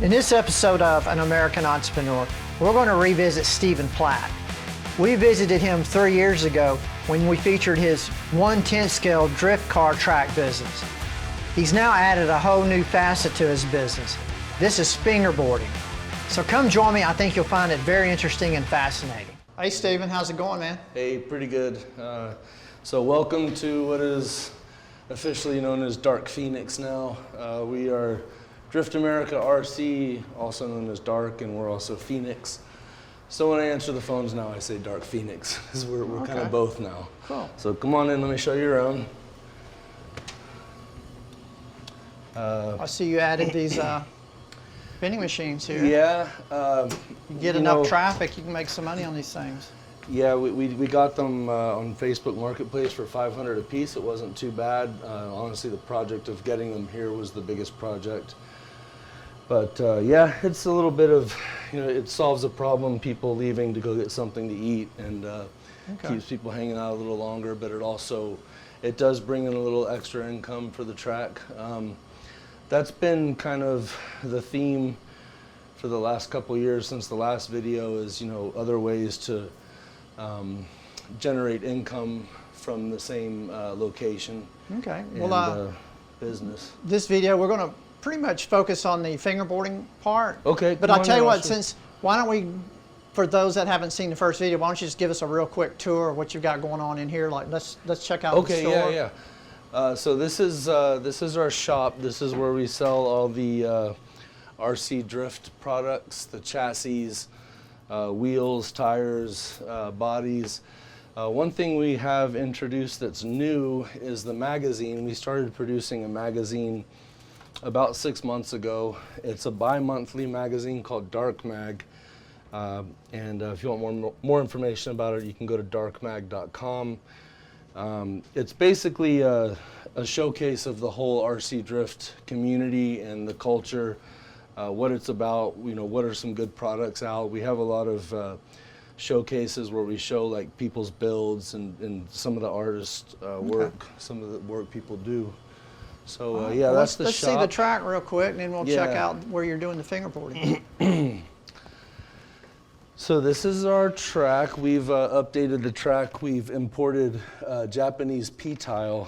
In this episode of An American Entrepreneur, we're going to revisit Steven Platt. We visited him 3 years ago when we featured his 1/10 scale drift car track business. He's now added a whole new facet to his business. This is fingerboarding. So come join me. I think you'll find it very interesting and fascinating. Hey Steven, how's it going, man? Hey, pretty good. So welcome to what is officially known as Dark Fenix now. We are Drift America RC, also known as Dark, and we're also Fenix. So when I answer the phones now, I say Dark Fenix, because we're kind of both now. Cool. So come on in, let me show you around. I see you added these vending machines here. Yeah. You get enough traffic, you can make some money on these things. Yeah, we got them on Facebook Marketplace for $500 a piece. It wasn't too bad. Honestly, the project of getting them here was the biggest project. But yeah, it's a little bit of, it solves a problem, people leaving to go get something to eat, and keeps people hanging out a little longer, but it does bring in a little extra income for the track. That's been kind of the theme for the last couple of years since the last video is, other ways to generate income from the same location. Okay. And, business. This video, we're going to pretty much focus on the fingerboarding part. Okay. But I'll tell you what, why don't we, for those that haven't seen the first video, why don't you just give us a real quick tour of what you've got going on in here? Like, let's check out the store. Okay, yeah. So this is our shop. This is where we sell all the RC drift products, the chassis, wheels, tires, bodies. One thing we have introduced that's new is the magazine. We started producing a magazine about 6 months ago. It's a bi-monthly magazine called Dark Mag. And if you want more information about it, you can go to darkmag.com. It's basically a showcase of the whole RC drift community and the culture, what it's about, what are some good products out. We have a lot of showcases where we show like people's builds and some of the artists' work, some of the work people do. So yeah, that's the shop. Let's see the track real quick, and then we'll check out where you're doing the fingerboarding. So this is our track. We've updated the track. We've imported Japanese P-tile.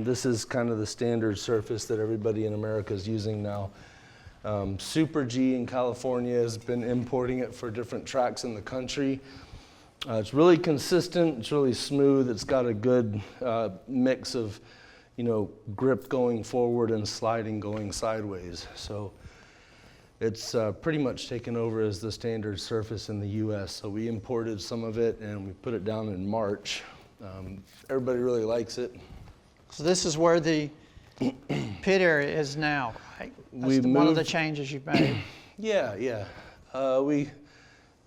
This is kind of the standard surface that everybody in America is using now. Super G in California has been importing it for different tracks in the country. It's really consistent. It's really smooth. It's got a good mix of grip going forward and sliding going sideways. So it's pretty much taken over as the standard surface in the US. So we imported some of it and we put it down in March. Everybody really likes it. So this is where the pit area is now, right? That's one of the changes you've made. Yeah. We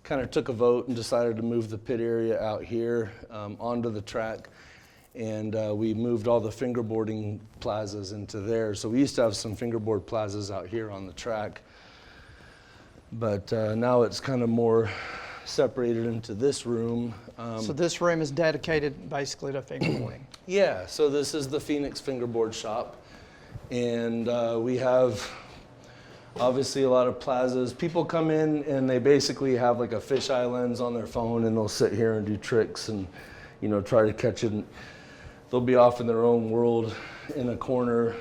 kind of took a vote and decided to move the pit area out here onto the track. And we moved all the fingerboarding plazas into there. So we used to have some fingerboard plazas out here on the track. But now it's kind of more separated into this room. So this room is dedicated basically to fingerboarding. Yeah, so this is the Fenix fingerboard shop. And we have obviously a lot of plazas. People come in and they basically have like a fisheye lens on their phone and they'll sit here and do tricks and try to catch it. They'll be off in their own world in a corner.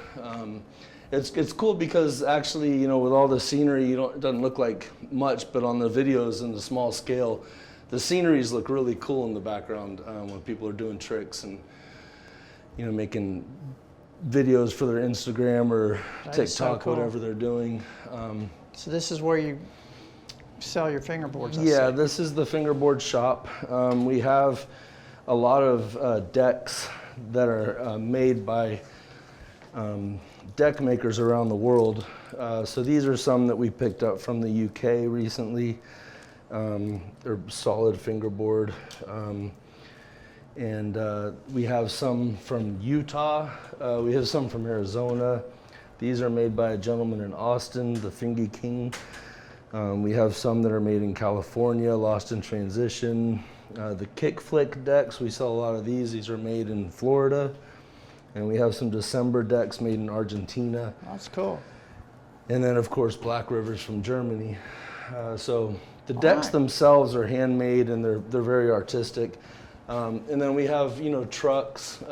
It's cool because actually, with all the scenery, it doesn't look like much, but on the videos and the small scale, the sceneries look really cool in the background when people are doing tricks and, making videos for their Instagram or TikTok, whatever they're doing. So this is where you sell your fingerboards, Yeah, this is the fingerboard shop. We have a lot of decks that are made by deck makers around the world. So these are some that we picked up from the UK recently. They're solid fingerboard. And we have some from Utah. We have some from Arizona. These are made by a gentleman in Austin, the Fingy King. We have some that are made in California, Lost in Transition. The kick flick decks, we sell a lot of these. These are made in Florida. And we have some December decks made in Argentina. That's cool. And then, of course, Black River's from Germany. So the decks themselves are handmade, and they're very artistic. And then we have, trucks.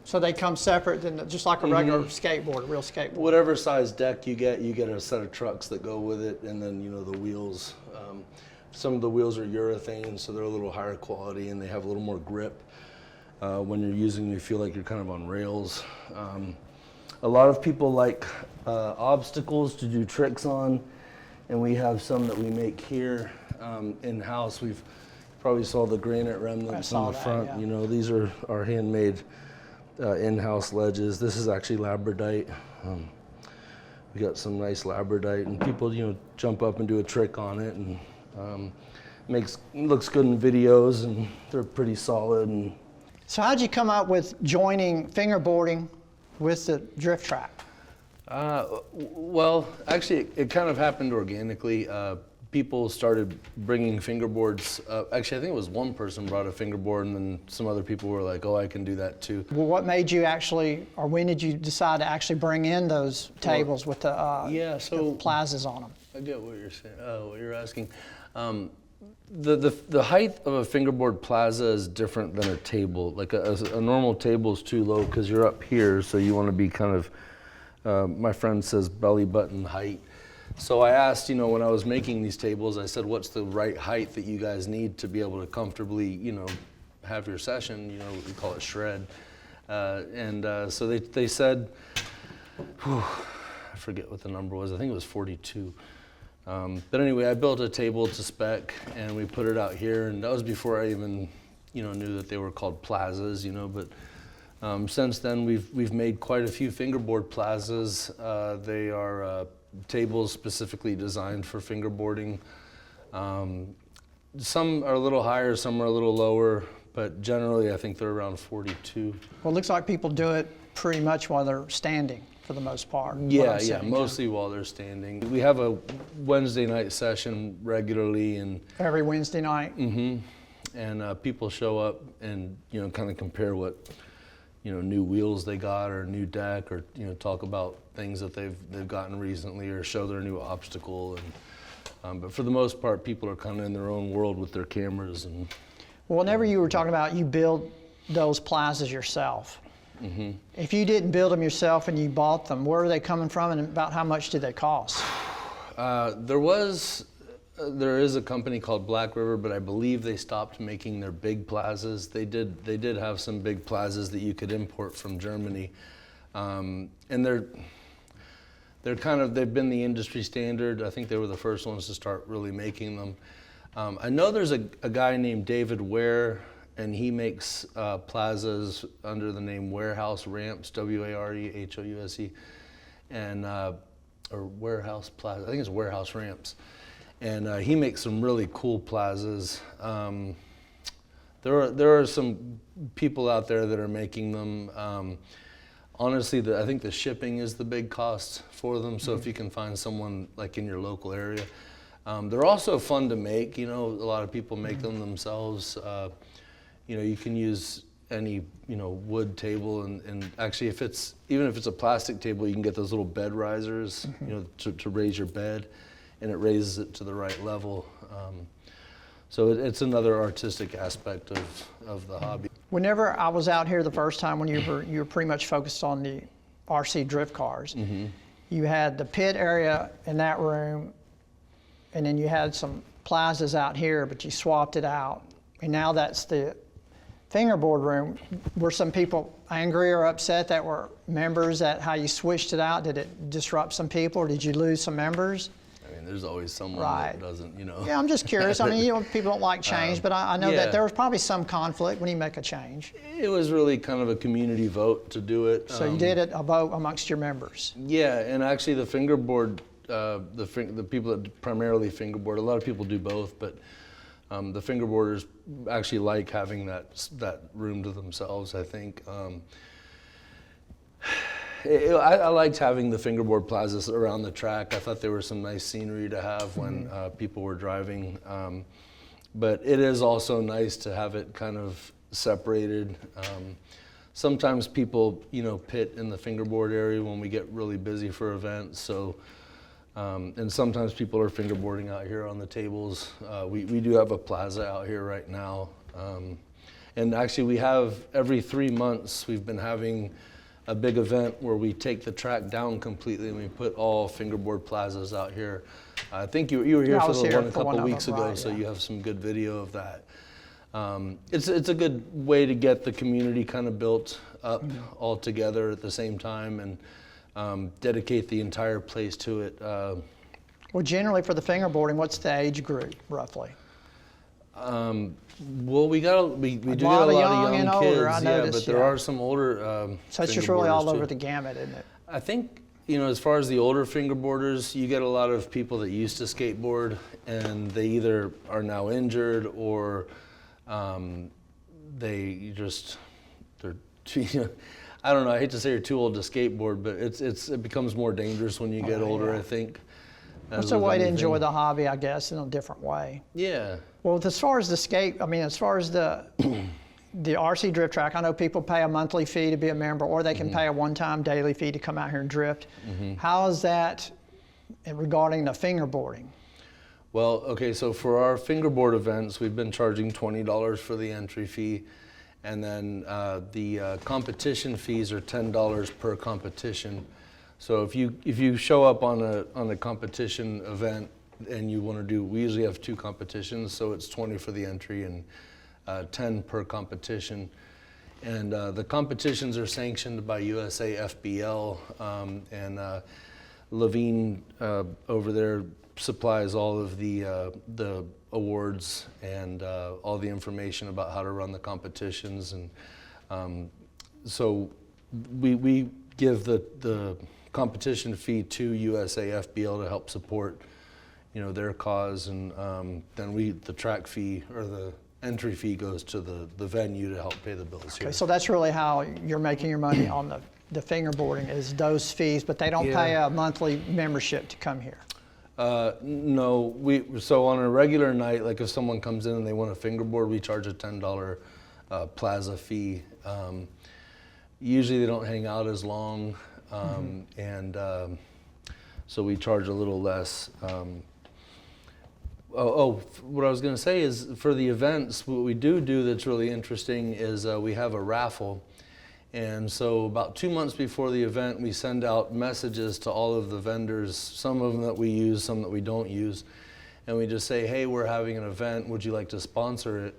So they come separate than just like a regular skateboard, a real skateboard. Whatever size deck you get a set of trucks that go with it, and then, the wheels. Some of the wheels are urethane, so they're a little higher quality, and they have a little more grip. When you're using them, you feel like you're kind of on rails. A lot of people like obstacles to do tricks on, and we have some that we make here in-house. We've probably saw the granite remnants on the front. Yeah. These are our handmade in-house ledges. This is actually labradite. We got some nice labradite, and people, jump up and do a trick on it, and looks good in videos, and they're pretty solid. And so how'd you come up with joining fingerboarding with the drift track? Well, actually, it kind of happened organically. People started bringing fingerboards. Actually, I think it was one person brought a fingerboard, and then some other people were like, "Oh, I can do that too." Well, what made you actually, or when did you decide to actually bring in those tables with the the plazas on them? I get what you're saying. What you're asking. The height of a fingerboard plaza is different than a table. Like a normal table is too low because you're up here, so you want to be kind of, my friend says, belly button height. So I asked, when I was making these tables, I said, what's the right height that you guys need to be able to comfortably, have your session, we call it shred. So they said, I forget what the number was, I think it was 42. But anyway, I built a table to spec, and we put it out here, and that was before I even, knew that they were called plazas, but since then we've made quite a few fingerboard plazas. They are tables specifically designed for fingerboarding. Some are a little higher, some are a little lower, but generally I think they're around 42. Well, it looks like people do it pretty much while they're standing for the most part. Yeah, mostly while they're standing. We have a Wednesday night session regularly, and every Wednesday night. And people show up and kind of compare what new wheels they got, or new deck, or talk about things that they've gotten recently, or show their new obstacle. And but for the most part, people are kind of in their own world with their cameras. And well, whenever you were talking about you build those plazas yourself, if you didn't build them yourself and you bought them, where are they coming from, and about how much did they cost? There is a company called Black River, but I believe they stopped making their big plazas. They did have some big plazas that you could import from Germany, and they've been the industry standard. I think they were the first ones to start really making them. I know there's a guy named David Ware, and he makes plazas under the name Warehouse Ramps, WAREHOUSE, and or Warehouse Plaza. I think it's Warehouse Ramps. And he makes some really cool plazas. There are some people out there that are making them. Honestly, I think the shipping is the big cost for them. So if you can find someone like in your local area, they're also fun to make. A lot of people make them themselves. You can use any wood table, and actually even if it's a plastic table, you can get those little bed risers, to raise your bed. And it raises it to the right level. So it's another artistic aspect of the hobby. Whenever I was out here the first time, when you were pretty much focused on the RC drift cars, you had the pit area in that room, and then you had some plazas out here, but you swapped it out. And now that's the fingerboard room. Were some people angry or upset that were members at how you switched it out? Did it disrupt some people, or did you lose some members? There's always someone that doesn't, Yeah, I'm just curious. I mean, people don't like change, but I know that there was probably some conflict when you make a change. It was really kind of a community vote to do it. So you did a vote amongst your members. Yeah, and actually the fingerboard, the people that primarily fingerboard, a lot of people do both, but the fingerboarders actually like having that room to themselves, I think. I liked having the fingerboard plazas around the track. I thought there was some nice scenery to have when people were driving. But it is also nice to have it kind of separated. Sometimes people, pit in the fingerboard area when we get really busy for events. So And sometimes people are fingerboarding out here on the tables. We do have a plaza out here right now. And actually we have every 3 months, we've been having a big event where we take the track down completely and we put all fingerboard plazas out here. I think you were here for the one a couple weeks ago, so you have some good video of that. It's a good way to get the community kind of built up all together at the same time and dedicate the entire place to it. Well, generally for the fingerboarding, what's the age group roughly? Well, we do get a lot of young kids, yeah, but there are some older. So it's just really all over the gamut, isn't it? I think, you know, as far as the older fingerboarders, you get a lot of people that used to skateboard and they either are now injured or they're too, I don't know, I hate to say you're too old to skateboard, but it becomes more dangerous when you get older, I think. It's a way to enjoy the hobby, I guess, in a different way. Yeah. Well, as far as the skate, I mean, as far as the RC drift track, I know people pay a monthly fee to be a member, or they can pay a one-time daily fee to come out here and drift. How is that regarding the fingerboarding? Well, okay, so for our fingerboard events, we've been charging $20 for the entry fee, and then the competition fees are $10 per competition. So if you show up on a competition event and you want to do, we usually have 2 competitions, so it's 20 for the entry and 10 per competition. And the competitions are sanctioned by USA FBL, and Levine over there supplies all of the awards and all the information about how to run the competitions. And so we give the competition fee to USA FBL to help support, you know, their cause, and then the track fee or the entry fee goes to the venue to help pay the bills here. Okay, so that's really how you're making your money on the fingerboarding, is those fees, but they don't pay a monthly membership to come here. No, so on a regular night, like if someone comes in and they want a fingerboard, we charge a $10 plaza fee. Usually they don't hang out as long. So we charge a little less. What I was going to say is for the events, what we do that's really interesting is we have a raffle. And so about 2 months before the event, we send out messages to all of the vendors, some of them that we use, some that we don't use. And we just say, hey, we're having an event, would you like to sponsor it?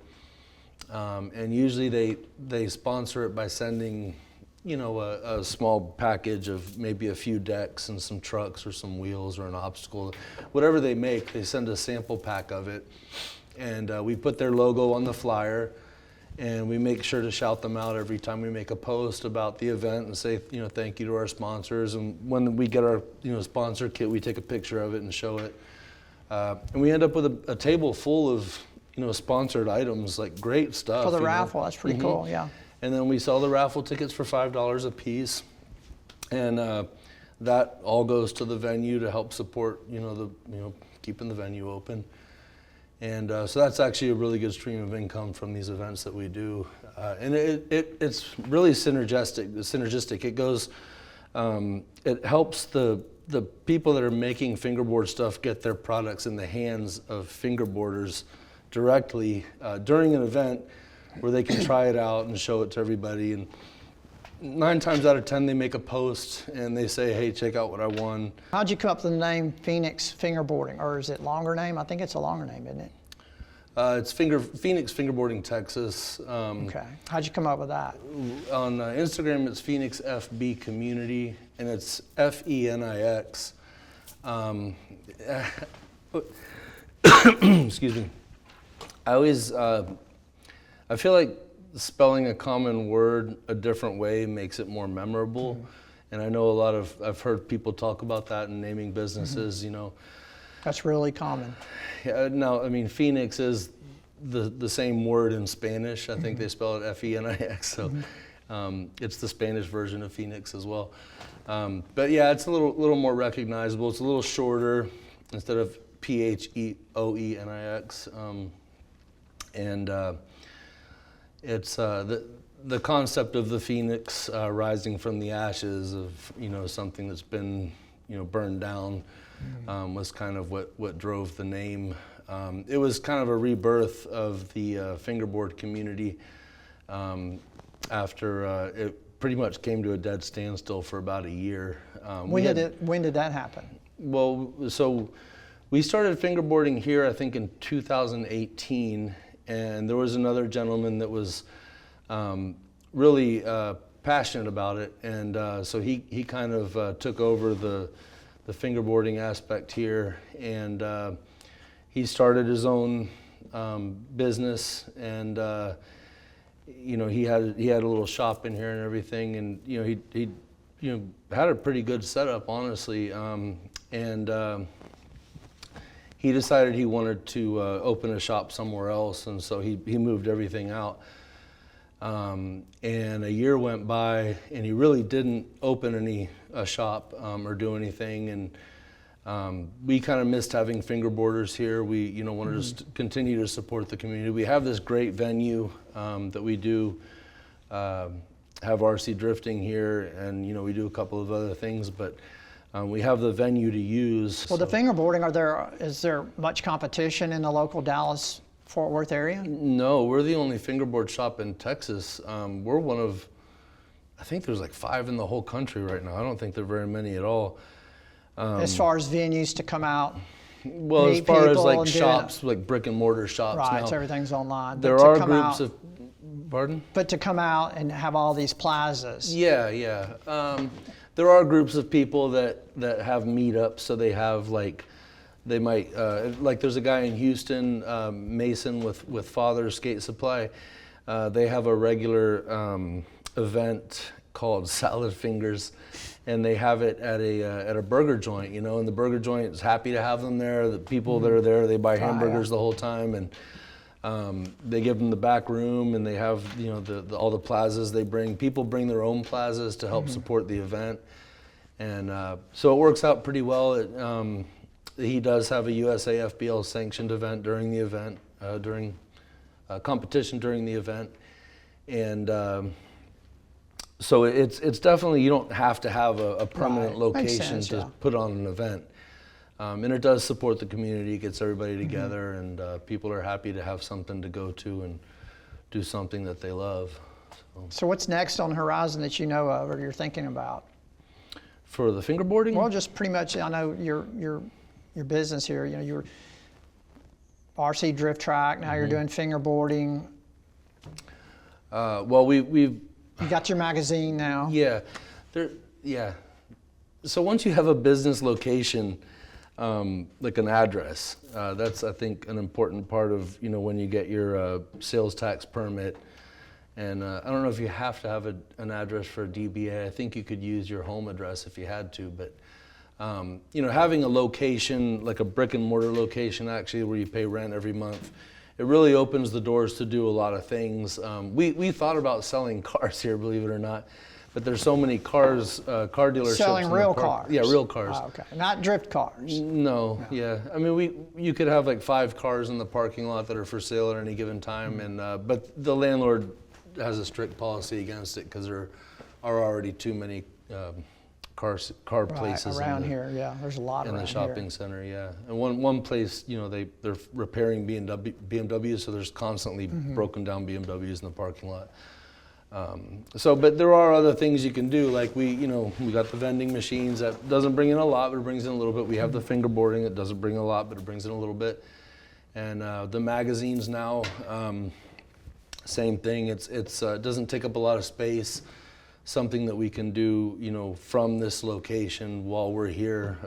And usually they sponsor it by sending, you know, a small package of maybe a few decks and some trucks or some wheels or an obstacle. Whatever they make, they send a sample pack of it. And we put their logo on the flyer, and we make sure to shout them out every time we make a post about the event and say, you know, thank you to our sponsors. And when we get our, you know, sponsor kit, we take a picture of it and show it. And we end up with a table full of, you know, sponsored items, like great stuff. For the raffle, that's pretty cool, yeah. And then we sell the raffle tickets for $5 a piece, and that all goes to the venue to help support, you know, keeping the venue open. And so that's actually a really good stream of income from these events that we do, and it's really synergistic. It goes, it helps the people that are making fingerboard stuff get their products in the hands of fingerboarders directly during an event, where they can try it out and show it to everybody. And 9 times out of 10, they make a post and they say, hey, check out what I won. How'd you come up with the name Fenix Fingerboarding? Or is it longer name? I think it's a longer name, isn't it? It's Fenix Fingerboarding Texas. Okay. How'd you come up with that? On Instagram, it's Fenix FB Community, and it's Fenix. Excuse me. I feel like spelling a common word a different way makes it more memorable. And I know I've heard people talk about that in naming businesses, you know. That's really common. Yeah, no, I mean, Fenix is the same word in Spanish. I think they spell it Fenix, so it's the Spanish version of Phoenix as well. But yeah, it's a little more recognizable. It's a little shorter instead of Phoenix. It's the concept of the phoenix rising from the ashes of, you know, something that's been, you know, burned down. was kind of what drove the name. It was kind of a rebirth of the fingerboard community after it pretty much came to a dead standstill for about a year. When did that happen? Well, so we started fingerboarding here, I think, in 2018, and there was another gentleman that was really passionate about it, and so he kind of took over the fingerboarding aspect here, and he started his own business, and he had a little shop in here and everything, and he had a pretty good setup, honestly, and he decided he wanted to open a shop somewhere else, and so he moved everything out. And a year went by, and he really didn't open a shop or do anything. And we kind of missed having fingerboarders here. We wanted to continue to support the community. We have this great venue that we do have RC drifting here, and we do a couple of other things, but we have the venue to use. Well, the fingerboarding, is there much competition in the local Dallas-Fort Worth area? No, we're the only fingerboard shop in Texas. We're one of, I think there's like 5 in the whole country right now. I don't think there are very many at all. As far as venues to come out? Well, as far as like shops, like brick and mortar shops. Right, now, so everything's online. There are groups of, pardon? But to come out and have all these plazas. Yeah. There are groups of people that have meetups, so they have they might, like there's a guy in Houston, Mason with Father's Skate Supply. They have a regular event called Salad Fingers, and they have it at a burger joint, and the burger joint is happy to have them there. The people that are there, they buy hamburgers the whole time, and they give them the back room, and they have all the plazas they bring. People bring their own plazas to help support the event, and so it works out pretty well. He does have a USAFBL sanctioned event during the event, during competition during the event, and so it's definitely, you don't have to have a permanent location to put on an event. And it does support the community, it gets everybody together, and people are happy to have something to go to and do something that they love. So what's next on the horizon that you know of or you're thinking about? For the fingerboarding? Well, just pretty much, I know your business here, you're RC drift track, now you're doing fingerboarding. Well, we've you got your magazine now. Yeah, so once you have a business location, like an address, that's, I think, an important part of when you get your sales tax permit. And I don't know if you have to have an address for a DBA. I think you could use your home address if you had to, but having a location, like a brick and mortar location actually, where you pay rent every month, it really opens the doors to do a lot of things. We thought about selling cars here, believe it or not, but there's so many car dealerships. Selling real cars? Yeah, real cars. Oh, okay, not drift cars? No, yeah. I mean, you could have like 5 cars in the parking lot that are for sale at any given time, and but the landlord has a strict policy against it because there are already too many car places around here. Yeah, there's a lot in around the shopping here. center. Yeah, and one place, they're repairing BMWs, so there's constantly broken down BMWs in the parking lot. But there are other things you can do, like we got the vending machines that doesn't bring in a lot, but it brings in a little bit. We have the fingerboarding that doesn't bring a lot, but it brings in a little bit, and the magazines now, same thing. It doesn't take up a lot of space. Something that we can do, from this location while we're here.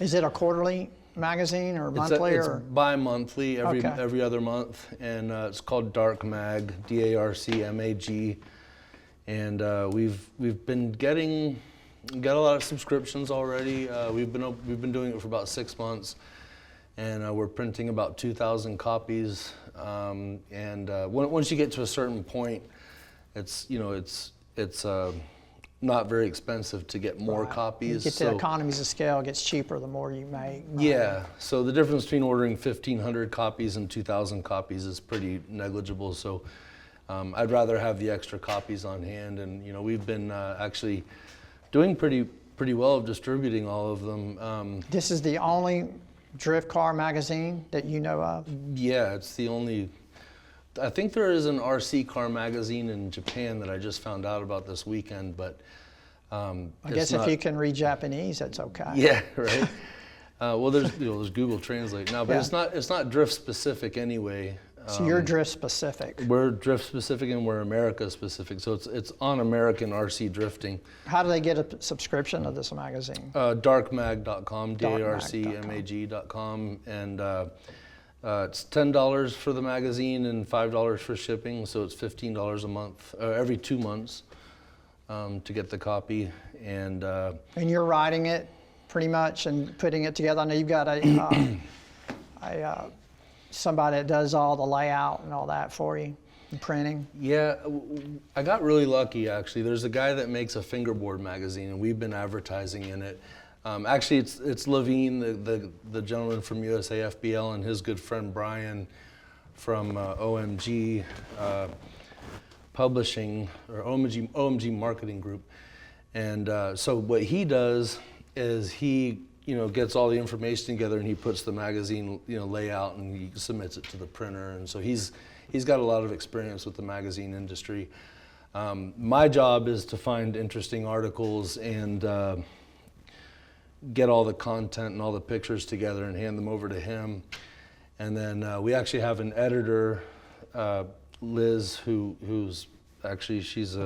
Is it a quarterly magazine or monthly? It's bi-monthly, every other month, and it's called Dark Mag, DARCMAG, and we've been got a lot of subscriptions already. We've been doing it for about 6 months, and we're printing about 2,000 copies. Once you get to a certain point, it's not very expensive to get more copies. You get to economies of scale, it gets cheaper the more you make. Yeah, so the difference between ordering 1,500 copies and 2,000 copies is pretty negligible. So I'd rather have the extra copies on hand, and we've been actually doing pretty pretty well of distributing all of them. This is the only drift car magazine that you know of? Yeah, it's the only. I think there is an RC car magazine in Japan that I just found out about this weekend, but I guess if you can read Japanese, that's okay. Yeah, right. Well, there's Google Translate now, but Yeah. it's not drift specific anyway. So you're drift specific. We're drift specific and we're America specific, so it's on American RC drifting. How do they get a subscription of this magazine? Darkmag.com, darkmag.com, and it's $10 for the magazine and $5 for shipping, so it's $15 a month, every 2 months, to get the copy. And you're writing it pretty much and putting it together. I know you've got somebody that does all the layout and all that for you, and printing. Yeah, I got really lucky actually. There's a guy that makes a fingerboard magazine, and we've been advertising in it. Actually, it's Levine, the gentleman from USA FBL, and his good friend Brian from OMG Publishing, or OMG Marketing Group. And so what he does is he gets all the information together, and he puts the magazine layout, and he submits it to the printer. And so he's got a lot of experience with the magazine industry. My job is to find interesting articles and get all the content and all the pictures together and hand them over to him. And then we actually have an editor, Liz, who's actually she's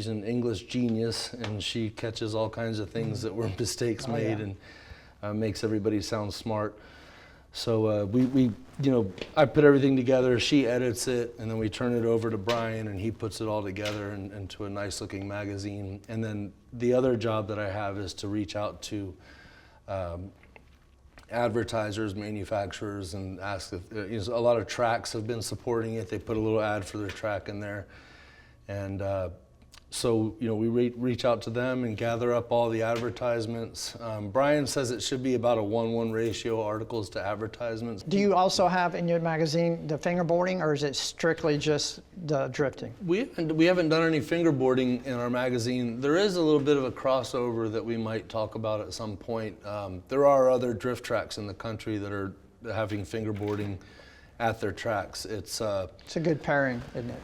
an English genius, and she catches all kinds of things that were mistakes made, and makes everybody sound smart. So I put everything together, she edits it, and then we turn it over to Brian, and he puts it all together into a nice looking magazine. And then the other job that I have is to reach out to advertisers, manufacturers, and ask if a lot of tracks have been supporting it. They put a little ad for their track in there, and so we reach out to them and gather up all the advertisements. Brian says it should be about a 1:1 ratio, articles to advertisements. Do you also have in your magazine the fingerboarding, or is it strictly just the drifting? We haven't done any fingerboarding in our magazine. There is a little bit of a crossover that we might talk about at some point. There are other drift tracks in the country that are having fingerboarding at their tracks. It's a good pairing, isn't it?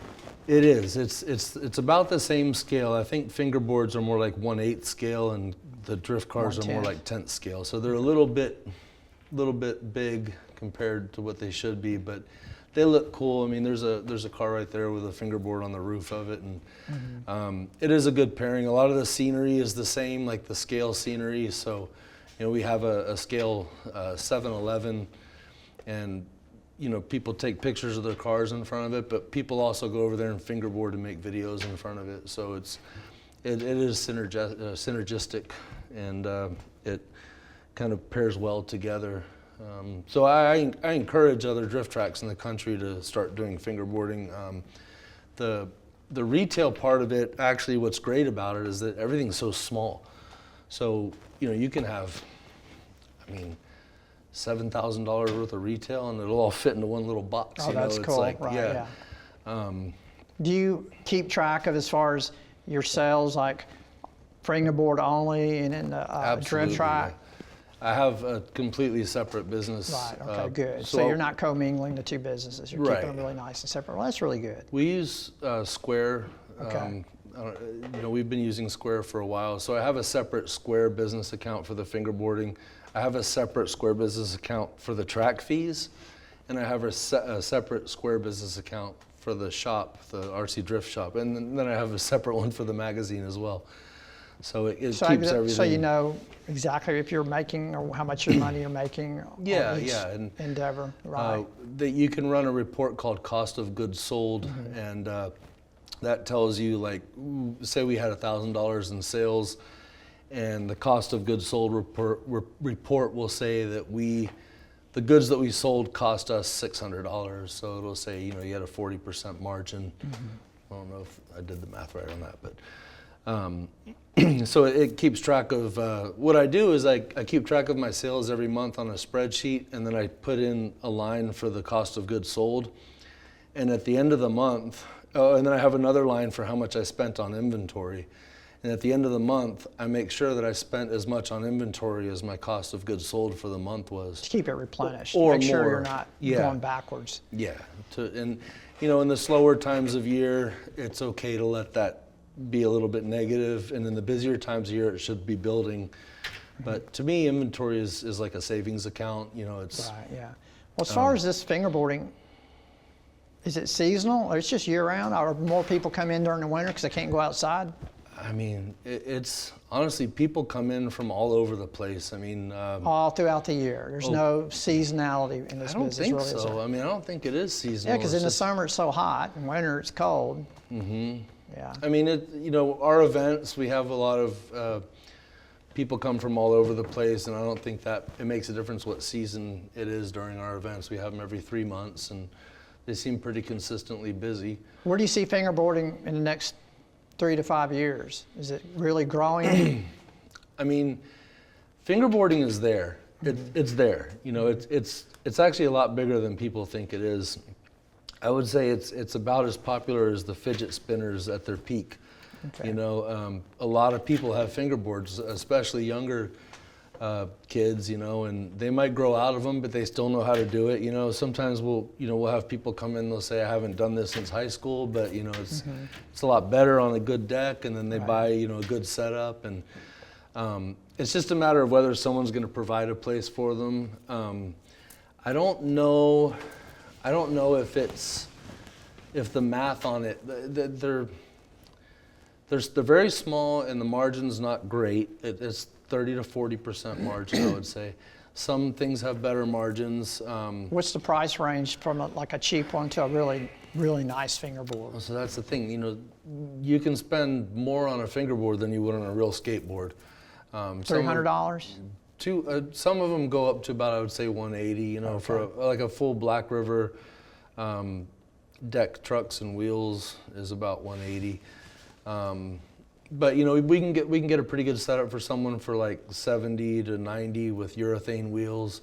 It is. It's about the same scale. I think fingerboards are more like 1/8 scale, and the drift cars are more like 10th scale. So they're a little bit big compared to what they should be, but they look cool. I mean, there's a car right there with a fingerboard on the roof of it, and it is a good pairing. A lot of the scenery is the same, like the scale scenery. So, we have a scale 7-11, and people take pictures of their cars in front of it, but people also go over there and fingerboard and make videos in front of it. So it is synergistic, and it kind of pairs well together. So I encourage other drift tracks in the country to start doing fingerboarding. The retail part of it, actually, what's great about it is that everything's so small. So you can have, $7,000 worth of retail, and it'll all fit into one little box. Oh, that's cool. Like, right, yeah. Do you keep track of, as far as your sales, like fingerboard only and in the drift track? I have a completely separate business. Right, okay, good. So you're not commingling the two businesses. You're keeping them really nice and separate. Well, that's really good. We use Square. Okay. We've been using Square for a while. So I have a separate Square business account for the fingerboarding. I have a separate Square business account for the track fees, and I have a separate Square business account for the shop, the RC Drift shop, and then I have a separate one for the magazine as well. So it keeps everything. So you know exactly if you're making or how much money you're making on each endeavor, right? That you can run a report called Cost of Goods Sold, and that tells you, like, say we had $1,000 in sales, and the cost of goods sold report will say that the goods that we sold cost us $600. So it'll say, you had a 40% margin. I don't know if I did the math right on that, but so it keeps track of, what I do is I keep track of my sales every month on a spreadsheet, and then I put in a line for the cost of goods sold. And at the end of the month, and then I have another line for how much I spent on inventory. And at the end of the month, I make sure that I spent as much on inventory as my cost of goods sold for the month was. To keep it replenished. Or Make sure more. you're not Yeah. going backwards. Yeah, and in the slower times of year, it's okay to let that be a little bit negative, and in the busier times of year, it should be building. But to me, inventory is like a savings account. It's Right, yeah. Well, as far as this fingerboarding, is it seasonal or it's just year round? Or more people come in during the winter because they can't go outside? I mean, it's honestly, people come in from all over the place. I mean, All throughout the year. There's no seasonality in this I don't business, think really, is so. there? I mean, I don't think it is seasonal. Yeah, because It's in the just- summer it's so hot, and winter it's cold. Mm-hmm. Yeah. I mean, our events, we have a lot of people come from all over the place, and I don't think that it makes a difference what season it is during our events. We have them every 3 months, and they seem pretty consistently busy. Where do you see fingerboarding in the next 3 to 5 years? Is it really growing? I mean, fingerboarding is there. It's there. It's actually a lot bigger than people think it is. I would say it's about as popular as the fidget spinners at their peak. Okay. A lot of people have fingerboards, especially younger kids, and they might grow out of them, but they still know how to do it. Sometimes we'll have people come in, they'll say, I haven't done this since high school, but it's a lot better on a good deck, and then they buy, a good setup, and it's just a matter of whether someone's going to provide a place for them. I don't know if the math on it, they're very small and the margin's not great. It's 30 to 40% margin, I would say. Some things have better margins. What's the price range from like a cheap one to a really, really nice fingerboard? So that's the thing, you can spend more on a fingerboard than you would on a real skateboard. $300? Some of them go up to about, I would say, 180. Okay. For a full Black River deck, trucks and wheels is about 180. But we can get a pretty good setup for someone for like 70 to 90 with urethane wheels.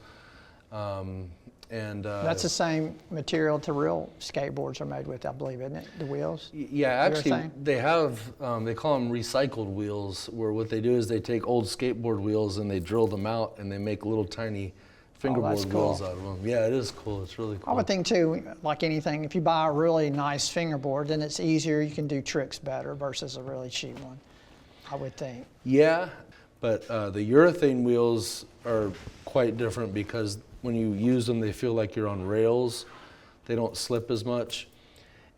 That's the same material to real skateboards are made with, I believe, isn't it? The wheels? Yeah, actually, Urethane? they have, they call them recycled wheels, where what they do is they take old skateboard wheels and they drill them out and they make little tiny fingerboard that's wheels cool. out of them. Yeah, it is cool. It's really cool. I would think too, like anything, if you buy a really nice fingerboard, then it's easier, you can do tricks better versus a really cheap one, I would think. Yeah, but the urethane wheels are quite different because when you use them, they feel like you're on rails. They don't slip as much.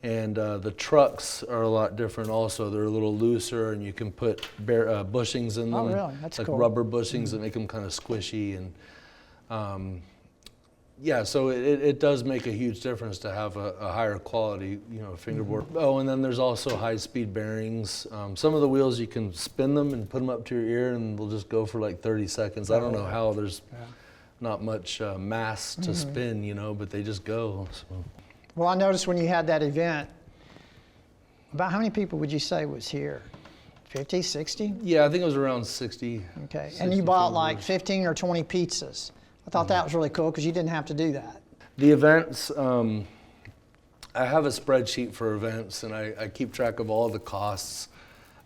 And the trucks are a lot different also. They're a little looser, and you can put bushings in them. Oh, really? That's like cool. Rubber bushings that make them kind of squishy. And yeah, so it does make a huge difference to have a higher quality, fingerboard. Oh, and then there's also high-speed bearings. Some of the wheels, you can spin them and put them up to your ear, and they'll just go for like 30 seconds. I don't know how. There's not much mass to spin, but they just go. So. Well, I noticed when you had that event, about how many people would you say was here? 50, 60? Yeah, I think it was around 60. Okay, 60 and you bought like fingerboards. 15 or 20 pizzas. I thought that was really cool because you didn't have to do that. The events, I have a spreadsheet for events, and I keep track of all the costs.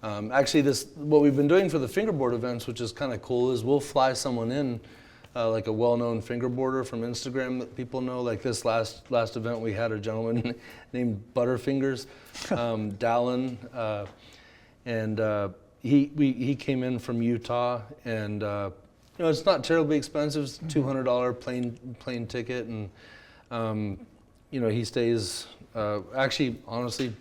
Actually, what we've been doing for the fingerboard events, which is kind of cool, is we'll fly someone in, like a well-known fingerboarder from Instagram that people know. Like this last event, we had a gentleman named Butterfingers, Dallin, and he came in from Utah, and it's not terribly expensive. It's $200 plane ticket, and he stays. Actually, honestly,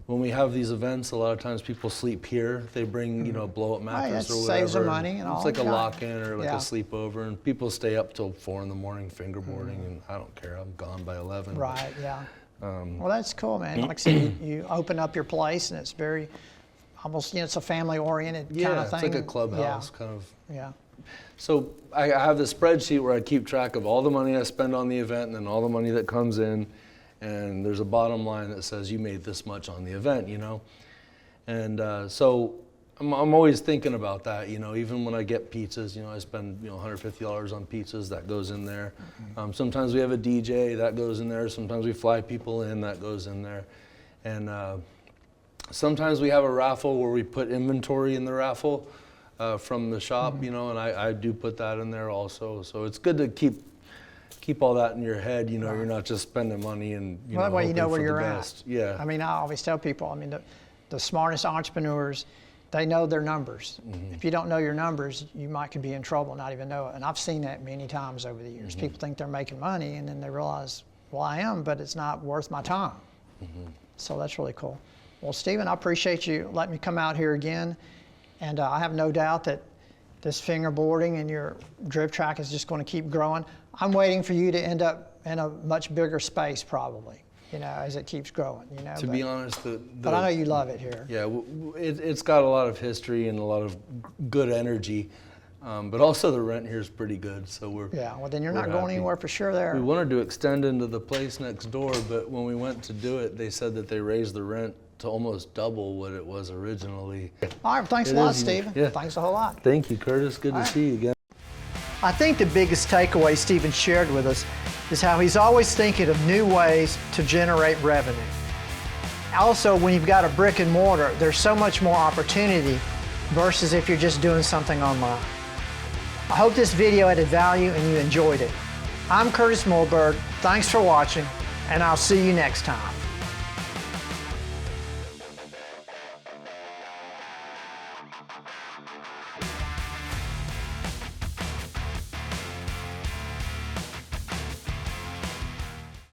when we have these events, a lot of times people sleep here. They bring, a blow-up mattress that or whatever. saves them money and all. It's like a Yeah. lock-in or like Yeah. a sleepover, and people stay up till 4 in the morning fingerboarding, and I don't care. I'm gone by 11. Right, yeah. Well, that's cool, man. Like I said, you open up your place, and it's very, almost, it's a family-oriented Yeah, kind of thing. it's like a clubhouse kind of. Yeah. So I have this spreadsheet where I keep track of all the money I spend on the event and then all the money that comes in. And there's a bottom line that says you made this much on the event, And so I'm always thinking about that, even when I get pizzas, I spend, $150 on pizzas, that goes in there. Sometimes we have a DJ, that goes in there. Sometimes we fly people in, that goes in there. And Sometimes we have a raffle where we put inventory in the raffle from the shop, you know, and I do put that in there also. So it's good to keep all that in your head, you know, you're not just spending money and, you know, that way you know where hoping for you're the at. best. Yeah. I mean, I always tell people, I mean, the smartest entrepreneurs, they know their numbers. If you don't know your numbers, you could be in trouble, not even know it. And I've seen that many times over the years. People think they're making money, and then they realize, well, I am, but it's not worth my time. So that's really cool. Well, Steven, I appreciate you letting me come out here again. And I have no doubt that this fingerboarding and your drift track is just going to keep growing. I'm waiting for you to end up in a much bigger space, probably, you know, as it keeps growing, you know. To be honest, but I know you love it here. Yeah, it's got a lot of history and a lot of good energy, but also the rent here is pretty good, so we're Yeah, well then you're not going anywhere for sure there. We wanted to extend into the place next door, but when we went to do it, they said that they raised the rent to almost double what it was originally. All right, thanks a lot, Steven. Yeah. Thanks a whole lot. Thank you, Curtis. Good to see you again. I think the biggest takeaway Steven shared with us is how he's always thinking of new ways to generate revenue. Also, when you've got a brick and mortar, there's so much more opportunity versus if you're just doing something online. I hope this video added value and you enjoyed it. I'm Curtis Mulberg. Thanks for watching, and I'll see you next time.